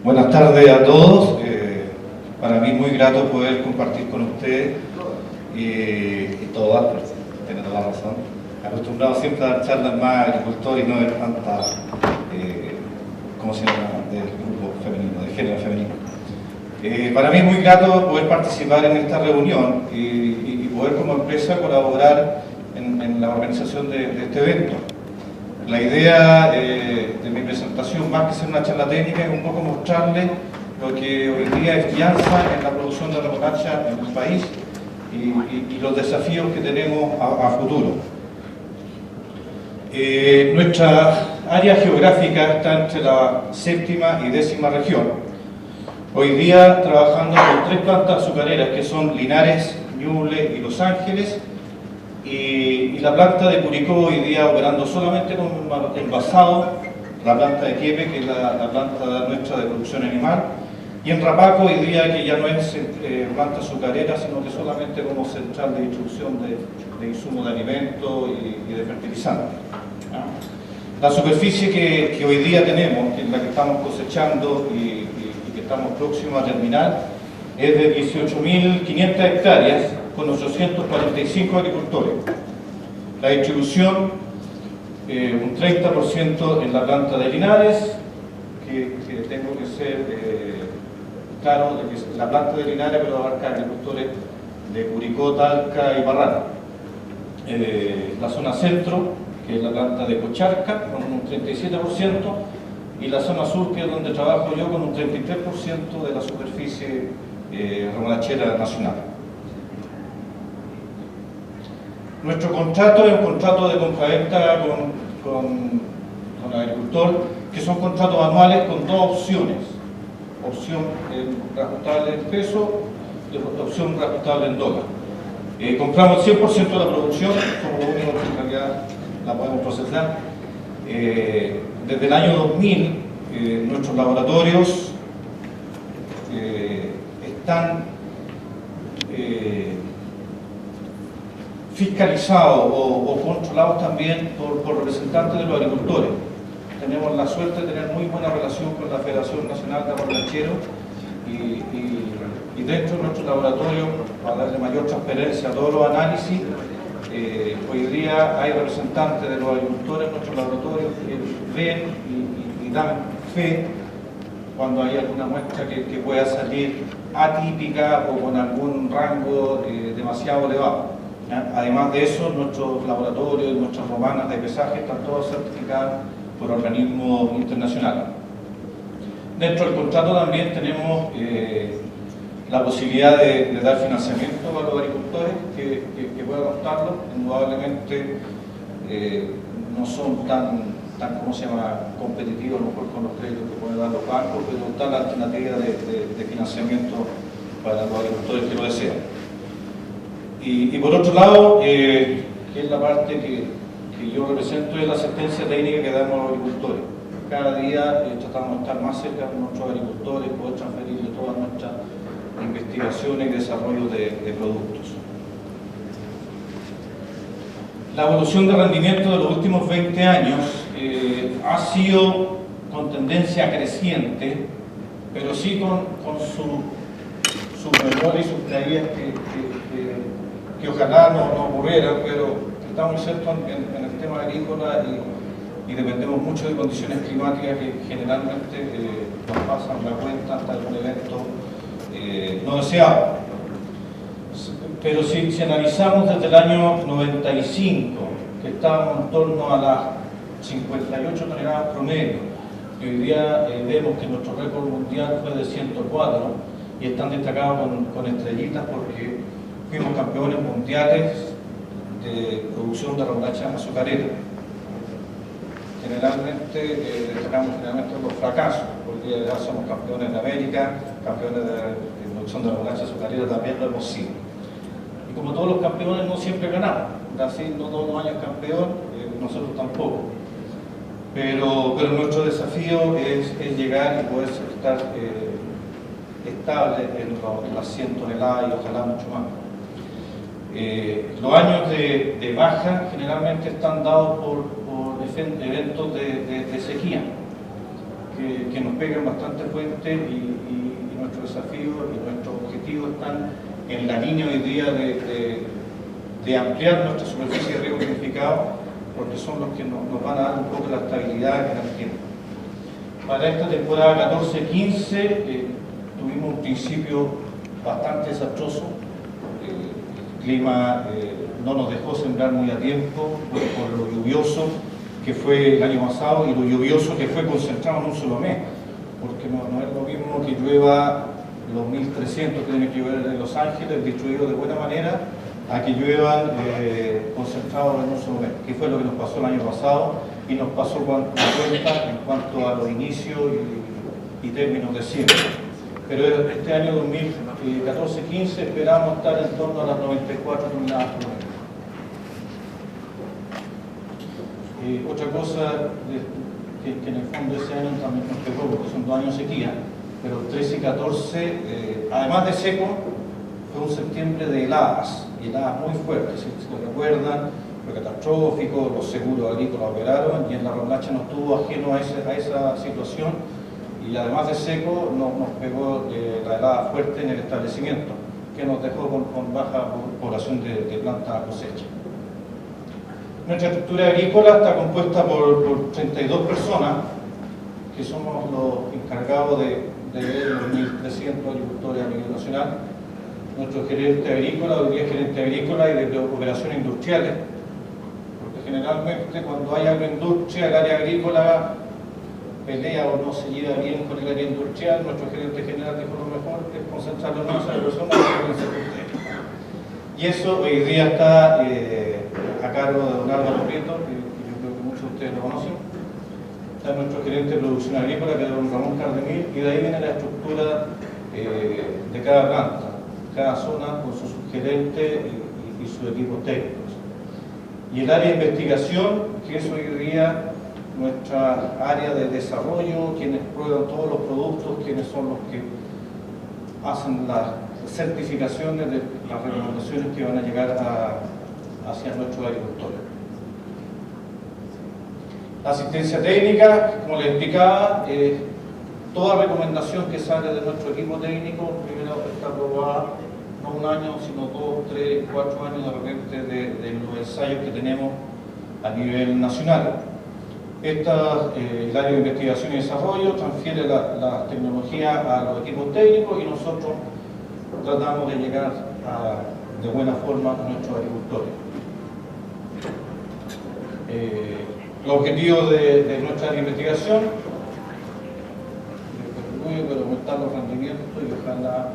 Buenas tardes a todos. Para mí es muy grato poder compartir con ustedes y todas, tienen toda la razón. Acostumbrado siempre a dar charlas más agricultores y no ver tanta, ¿cómo se llama?, del grupo femenino, del género femenino. Para mí es muy grato poder participar en esta reunión y poder como empresa colaborar en la organización de este evento. La idea de mi presentación, más que ser una charla técnica, es un poco mostrarles lo que hoy día es fianza en la producción de remolacha en el país y los desafíos que tenemos a futuro. Nuestra área geográfica está entre la 7ª y 10ª región. Hoy día trabajando con 3 plantas azucareras que son Linares, Ñuble y Los Ángeles, y la planta de Curicó hoy día operando solamente con envasado, la planta de Quiepe, que es la planta nuestra de producción animal, y en Rapaco hoy día que ya no es planta azucarera, sino que solamente como central de distribución de insumos de alimentos y de fertilizantes. La superficie que hoy día tenemos, que es la que estamos cosechando y que estamos próximos a terminar, es de 18.500 hectáreas con 845 agricultores. La distribución, un 30% en la planta de Linares, que tengo que ser claro de que es la planta de Linares, pero abarca agricultores de Curicó, Talca y Parral. La zona centro, que es la planta de Cocharca, con un 37%, y la zona sur, que es donde trabajo yo, con un 33% de la superficie remolachera nacional. Nuestro contrato es un contrato de compraventa con el agricultor, que son contratos anuales con 2 opciones. Opción reajustable en peso y opción reajustable en dólar. Compramos el 100% de la producción, somos los únicos que en realidad la podemos procesar. Desde el año 2000, nuestros laboratorios están fiscalizados o controlados también por representantes de los agricultores. Tenemos la suerte de tener muy buena relación con la Federación Nacional de Remolacheros y dentro de nuestro laboratorio, para darle mayor transparencia a todos los análisis, hoy día hay representantes de los agricultores en nuestros laboratorios que ven y dan fe cuando hay alguna muestra que pueda salir atípica o con algún rango demasiado elevado. Además de eso, nuestros laboratorios y nuestras romanas de pesaje están todos certificados por organismos internacionales. Dentro del contrato también tenemos la posibilidad de dar financiamiento a los agricultores que puedan optarlo. Indudablemente no son tan ¿cómo se llama?, competitivos a lo mejor con los créditos que pueden dar los bancos, pero está la alternativa de financiamiento para los agricultores que lo desean. Y por otro lado, que es la parte que yo represento, es la asistencia técnica que damos a los agricultores. Cada día tratamos de estar más cerca de nuestros agricultores, poder transferirle todas nuestras investigaciones y desarrollo de productos. La evolución de rendimiento de los últimos 20 años ha sido con tendencia creciente, pero sí con sus errores y sus caídas que ojalá no ocurrieran, pero estamos insertos en el tema agrícola y dependemos mucho de condiciones climáticas que generalmente nos pasan la cuenta hasta algún evento no deseado. Pero si analizamos desde el año 95, que estábamos en torno a las 58 toneladas promedio, y hoy día vemos que nuestro récord mundial fue de 104, y están destacados con estrellitas porque fuimos campeones mundiales de producción de remolacha azucarera. Generalmente destacamos los fracasos, porque ya somos campeones de América, campeones de producción de remolacha azucarera también lo hemos sido. Y como todos los campeones no siempre ganamos, Brasil no todos los años campeón, nosotros tampoco. Pero nuestro desafío es llegar y poder estar estable en las 100 toneladas y ojalá mucho más. Los años de baja generalmente están dados por eventos de sequía, que nos pegan bastante fuerte y nuestro desafío y nuestros objetivos están en la línea hoy día de ampliar nuestra superficie de riego planificado, porque son los que nos van a dar un poco la estabilidad que nos tienen. Para esta temporada 14-15 tuvimos un principio bastante desastroso. El clima no nos dejó sembrar muy a tiempo por lo lluvioso que fue el año pasado y lo lluvioso que fue concentrado en un solo mes, porque no es lo mismo que llueva los 1.300 que tiene que llover en Los Ángeles, distribuido de buena manera, a que lluevan concentrados en un solo mes, que fue lo que nos pasó el año pasado y nos pasó con cuenta en cuanto a los inicios y términos de siembra. Pero este año 2014-15 esperamos estar en torno a las 94 toneladas por mes. Otra cosa que en el fondo ese año también nos pegó, porque son 2 años de sequía, pero 13 y 14, además de seco, fue un septiembre de heladas, y heladas muy fuertes, si se recuerdan, fue catastrófico, los seguros agrícolas operaron y en la remolacha no estuvo ajeno a esa situación, y además de seco nos pegó la helada fuerte en el establecimiento, que nos dejó con baja población de planta a cosecha. Nuestra estructura agrícola está compuesta por 32 personas, que somos los encargados de ver los 1.300 agricultores a nivel nacional. Nuestro gerente agrícola, hoy día gerente agrícola y de operaciones industriales, porque generalmente cuando hay agroindustria, el área agrícola pelea o no se lleva bien con el área industrial. Nuestro gerente general dijo lo mejor es concentrarlo en esa persona y eso hoy día está a cargo de don Álvaro Prieto, que yo creo que muchos de ustedes lo conocen. Está nuestro gerente de producción agrícola, que es don Ramón Cardemil, y de ahí viene la estructura de cada planta, cada zona con su subgerente y sus equipos técnicos. Y el área de investigación, que es hoy día nuestra área de desarrollo, quienes prueban todos los productos, quienes son los que hacen las certificaciones de las recomendaciones que van a llegar hacia nuestros agricultores. La asistencia técnica, como les explicaba, toda recomendación que sale de nuestro equipo técnico, primero está aprobada no 1 año, sino 2, 3, 4 años de repente de los ensayos que tenemos a nivel nacional. El área de investigación y desarrollo transfiere la tecnología a los equipos técnicos y nosotros tratamos de llegar de buena forma a nuestros agricultores. Los objetivos de nuestra área de investigación, aumentar los rendimientos y ojalá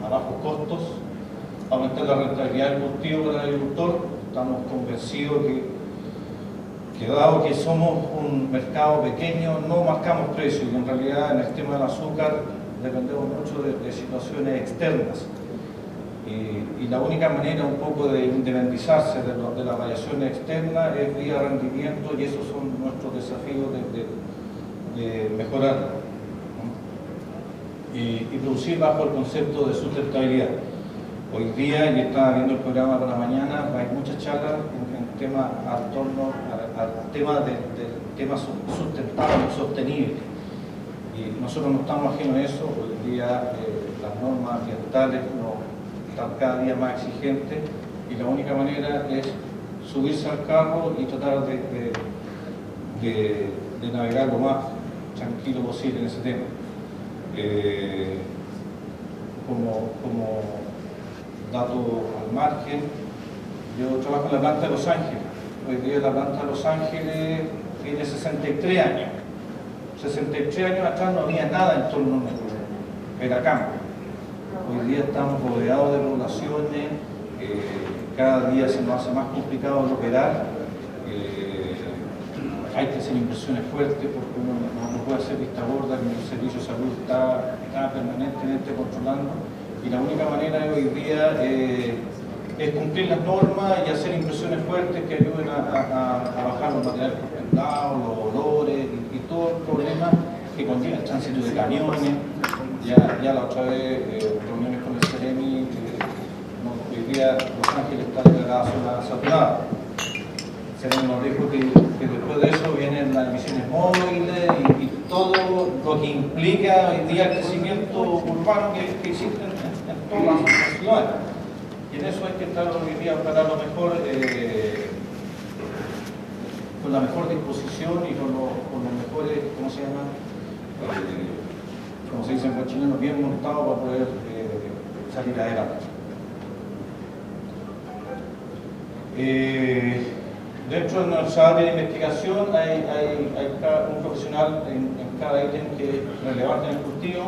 a bajos costos, aumentar la rentabilidad del cultivo para el agricultor. Estamos convencidos que dado que somos un mercado pequeño, no marcamos precios, y en realidad en el tema del azúcar dependemos mucho de situaciones externas. Y la única manera un poco de independizarse de las variaciones externas es vía rendimiento, y esos son nuestros desafíos de mejorar y producir bajo el concepto de sustentabilidad. Hoy día, y estaba viendo el programa para mañana, hay muchas charlas en tema al tema del tema sustentable, sostenible. Y nosotros no estamos ajenos a eso. Hoy día las normas ambientales están cada día más exigentes y la única manera es subirse al carro y tratar de navegar lo más tranquilo posible en ese tema. Como dato al margen, yo trabajo en la planta de Los Ángeles. Hoy día la planta de Los Ángeles tiene 63 años. 63 años atrás no había nada en torno a nosotros, era campo. Hoy día estamos rodeados de poblaciones, cada día se nos hace más complicado el operar, hay que hacer inversiones fuertes porque uno no puede hacer vista gorda, que el servicio de salud está permanentemente controlando, y la única manera hoy día es cumplir las normas y hacer impresiones fuertes que ayuden a bajar los materiales fermentados, los olores y todo el problema que conlleva el tránsito de camiones. Ya la otra vez, reuniones con el Ceremi, hoy día Los Ángeles está declarada zona saturada. El Ceremi nos dijo que después de eso vienen las emisiones móviles y todo lo que implica hoy día el crecimiento urbano que existe en todas las ciudades. Y en eso hay que estar hoy día para lo mejor, con la mejor disposición y con los mejores, ¿cómo se llama? Como se dice en buen chileno, bien montado para poder salir adelante. Dentro de nuestra área de investigación hay un profesional en cada ítem que es relevante en el cultivo.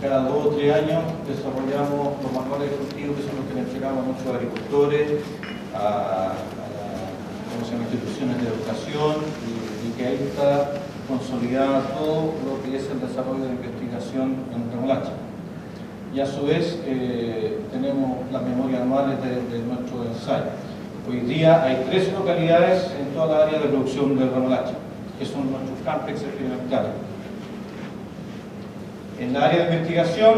Cada 2 o 3 años desarrollamos los manuales de cultivo, que son los que le entregamos a nuestros agricultores, a instituciones de educación, y que ahí está consolidado todo lo que es el desarrollo de investigación en remolacha. Y a su vez tenemos las memorias anuales de nuestro ensayo. Hoy día hay 13 localidades en toda la área de producción de remolacha, que son nuestros campos experimentales. En la área de investigación,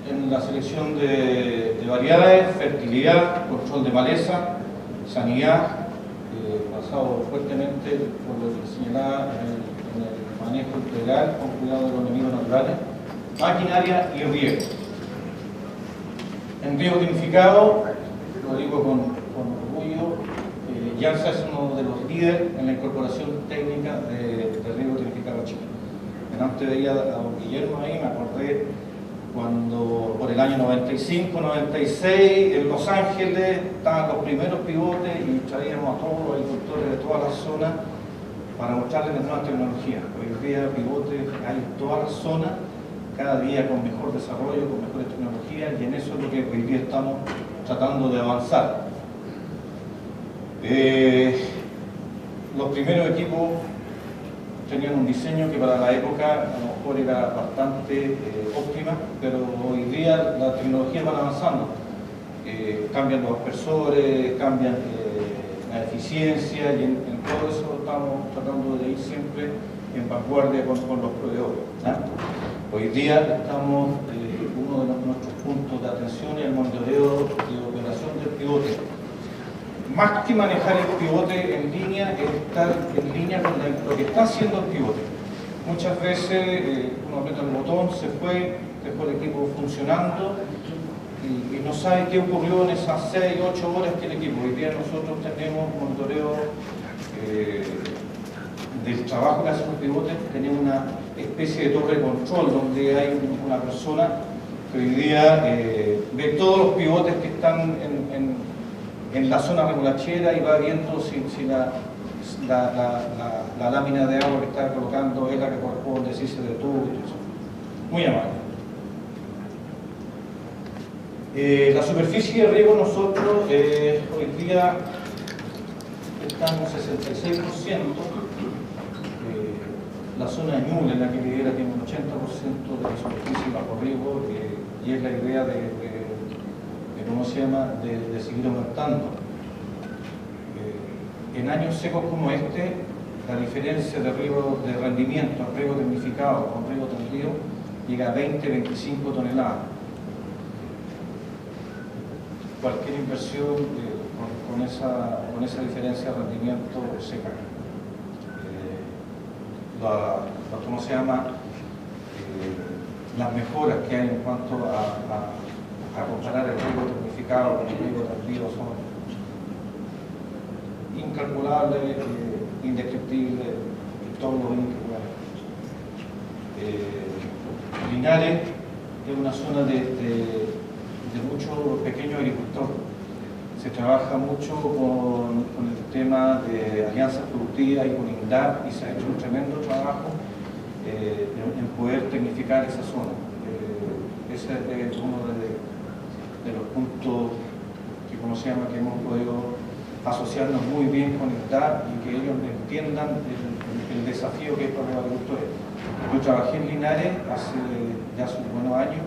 en la selección de variedades, fertilidad, control de maleza, sanidad, basado fuertemente por lo que señalaba en el manejo integral con cuidado de los enemigos naturales, maquinaria y riego. En riego tecnificado, lo digo con orgullo, Yansa es uno de los líderes en la incorporación técnica de riego tecnificado a Chile. Antes veía a don Guillermo ahí, me acordé cuando por el año 95, 96 en Los Ángeles estaban los primeros pivotes y traíamos a todos los agricultores de todas las zonas para mostrarles las nuevas tecnologías. Hoy día pivotes hay en todas las zonas, cada día con mejor desarrollo, con mejores tecnologías, y en eso es lo que hoy día estamos tratando de avanzar. Los primeros equipos tenían un diseño que para la época a lo mejor era bastante óptima, pero hoy día las tecnologías van avanzando. Cambian los aspersores, cambian la eficiencia, y en todo eso estamos tratando de ir siempre en vanguardia con los proveedores, ¿no? Hoy día estamos, uno de nuestros puntos de atención es el monitoreo de operación del pivote. Más que manejar el pivote en línea, es estar en línea con lo que está haciendo el pivote. Muchas veces uno aprieta el botón, se fue, dejó el equipo funcionando y no sabe qué ocurrió en esas 6 o 8 horas que el equipo. Hoy día nosotros tenemos monitoreo del trabajo que hacen los pivotes, tenemos una especie de torre de control donde hay una persona que hoy día ve todos los pivotes que están en la zona remolachera y va viendo si la lámina de agua que está colocando es la que corresponde, si se detuvo y todo eso. Muy amable. La superficie de riego nosotros hoy día estamos 66%. La zona de Ñuble, en la que lidera, tiene un 80% de la superficie bajo riego, y es la idea ¿cómo se llama?, de seguir aumentando. En años secos como este, la diferencia de riego de rendimiento, riego tecnificado con riego tendido, llega a 20-25 toneladas. Cualquier inversión con esa diferencia de rendimiento se cae. ¿Cómo se llama? Las mejoras que hay en cuanto a comparar el riego tecnificado con el riego tendido son incalculables, indescriptibles, todos los incalculables. Linares es una zona de mucho pequeño agricultor. Se trabaja mucho con el tema de alianzas productivas y con INDAP, y se ha hecho un tremendo trabajo en poder tecnificar esa zona. Ese es uno de los puntos que hemos podido asociarnos muy bien con INDAP y que ellos entiendan el desafío que es para los agricultores. Yo trabajé en Linares hace buenos años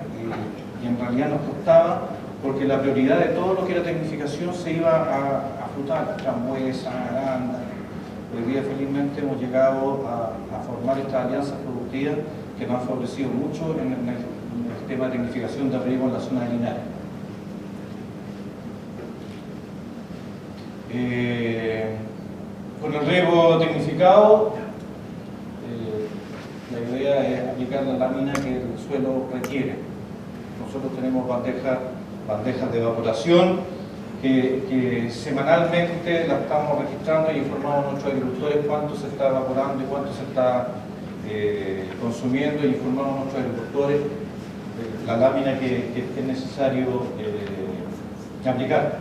y en realidad nos costaba, porque la prioridad de todo lo que era tecnificación se iba a frutar, frambuesa, aranda. Hoy día felizmente hemos llegado a formar estas alianzas productivas que nos han favorecido mucho en el tema de tecnificación de riego en la zona de Linares. Con el riego tecnificado La idea es aplicar la lámina que el suelo requiere. Nosotros tenemos bandejas de evaporación que semanalmente la estamos registrando y informamos a nuestros agricultores cuánto se está evaporando y cuánto se está consumiendo, y informamos a nuestros agricultores la lámina que es necesario aplicar.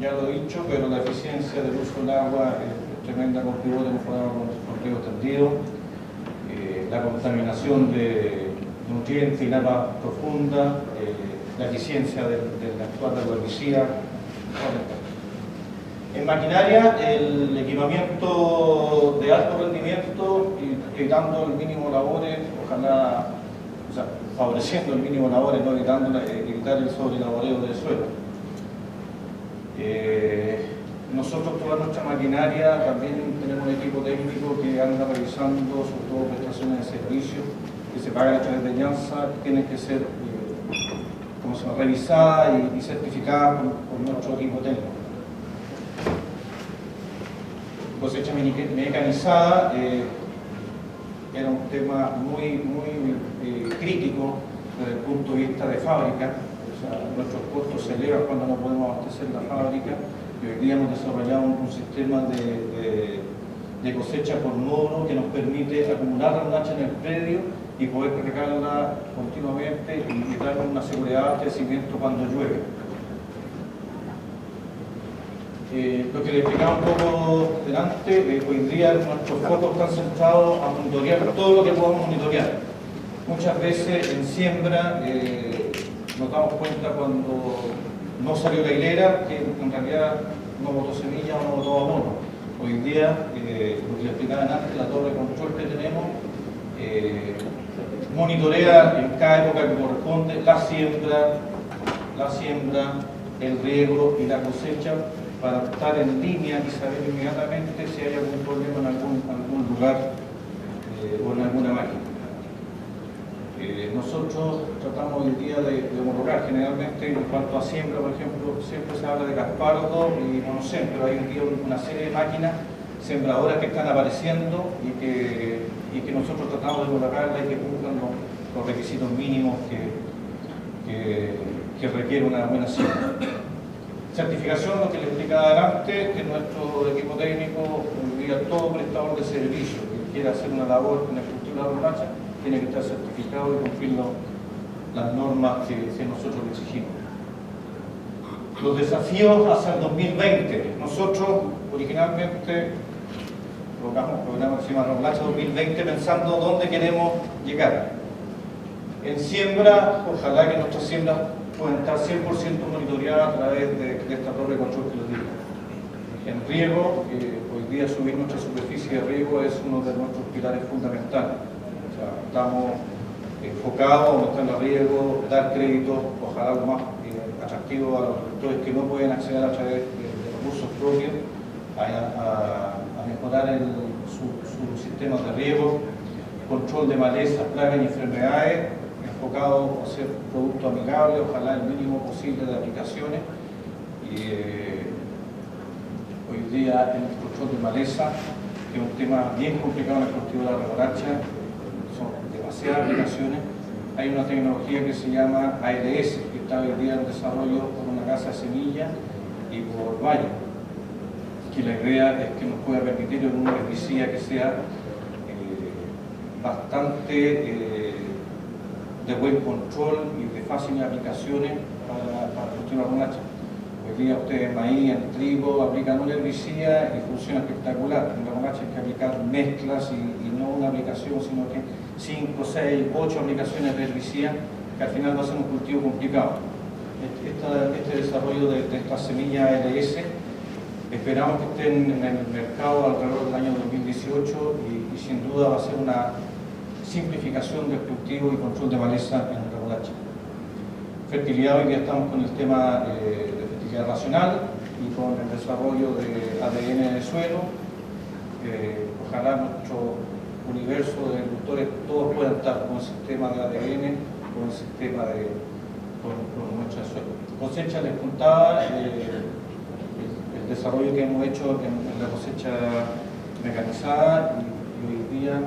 Ya lo he dicho, pero la eficiencia del uso del agua es tremenda con pivote mejorado con riego tendido. La contaminación de nutrientes y napas profundas, la eficiencia del actual del herbicida. En maquinaria, el equipamiento de alto rendimiento, evitando el mínimo labores, ojalá, o sea, favoreciendo el mínimo labores, no evitar el sobrelaboreo del suelo. Nosotros, toda nuestra maquinaria, también tenemos un equipo técnico que anda revisando, sobre todo prestaciones de servicio que se pagan a través de Llanza, que tienen que ser revisadas y certificadas por nuestro equipo técnico. Cosecha mecanizada era un tema muy crítico desde el punto de vista de fábrica. O sea, nuestros costos se elevan cuando no podemos abastecer la fábrica, y hoy día hemos desarrollado un sistema de cosecha por módulo que nos permite acumular la remolacha en el predio y poder cargarla continuamente y dar una seguridad de abastecimiento cuando llueve. Lo que le explicaba un poco delante, hoy día nuestros focos están centrados a monitorear todo lo que podamos monitorear. Muchas veces en siembra nos damos cuenta cuando no salió la hilera, que en realidad no botó semilla o no botó abono. Hoy día, lo que le explicaba antes, la torre de control que tenemos monitorea en cada época que corresponde la siembra, el riego y la cosecha, para estar en línea y saber inmediatamente si hay algún problema en algún lugar o en alguna máquina. Nosotros tratamos hoy día de homologar. Generalmente, en cuanto a siembra, por ejemplo, siempre se habla de Gaspardo y Monocen, pero hay hoy día una serie de máquinas sembradoras que están apareciendo y que nosotros tratamos de homologarlas y que cumplan los requisitos mínimos que requiere una buena siembra. Certificación, lo que le explicaba adelante, que nuestro equipo técnico, hoy día todo prestador de servicio que quiera hacer una labor con el cultivo de la remolacha, tiene que estar certificado y cumplir las normas que nosotros le exigimos. Los desafíos hacia el 2020. Nosotros originalmente colocamos un programa que se llama Remolacha 2020 pensando dónde queremos llegar. En siembra, ojalá que nuestras siembras puedan estar 100% monitoreadas a través de esta torre de control que les digo. En riego, hoy día subir nuestra superficie de riego es uno de nuestros pilares fundamentales. O sea, estamos enfocados a aumentar el riego, dar créditos, ojalá lo más atractivo a los agricultores que no pueden acceder a través de recursos propios, a mejorar su sistema de riego, control de malezas, plagas y enfermedades, enfocado a hacer productos amigables, ojalá el mínimo posible de aplicaciones. Hoy día en el control de maleza, que es un tema bien complicado en el cultivo de la remolacha, son demasiadas aplicaciones. Hay una tecnología que se llama ALS, que está hoy día en desarrollo por una casa de semillas y por Bayer, que la idea es que nos pueda permitir un herbicida que sea bastante de buen control y de fáciles aplicaciones para el cultivo de la remolacha. Hoy día ustedes en maíz, en trigo, aplican un herbicida y funciona espectacular. En la remolacha hay que aplicar mezclas y no una aplicación, sino que 5, 6, 8 aplicaciones de herbicida, que al final va a ser un cultivo complicado. Este desarrollo de estas semillas ALS esperamos que estén en el mercado alrededor del año 2018 y sin duda va a ser una simplificación del cultivo y control de maleza en la remolacha. Fertilidad, hoy día estamos con el tema de fertilidad racional y con el desarrollo de ADN de suelo. Ojalá nuestro universo de agricultores todos puedan estar con el sistema de ADN, con el sistema con nuestra suelo. Cosecha, les contaba, el desarrollo que hemos hecho en la cosecha mecanizada y hoy día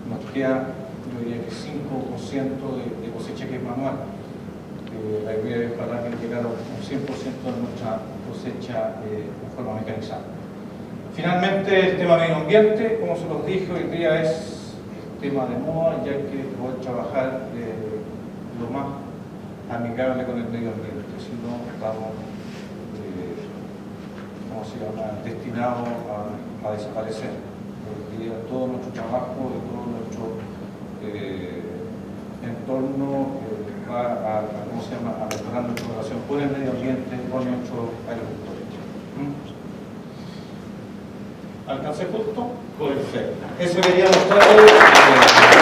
nos queda, yo diría que 5% de cosecha que es manual. La idea es para llegar a un 100% de nuestra cosecha de forma mecanizada. Finalmente, el tema medio ambiente, como se los dije, hoy día es tema de moda, ya que poder trabajar lo más amigable con el medio ambiente, si no estamos destinados a desaparecer. Hoy día todo nuestro trabajo y todo nuestro entorno va a mejorar nuestra relación con el medio ambiente, con nuestros agricultores. ¿Alcancé justo? Perfecto. Eso quería mostrar.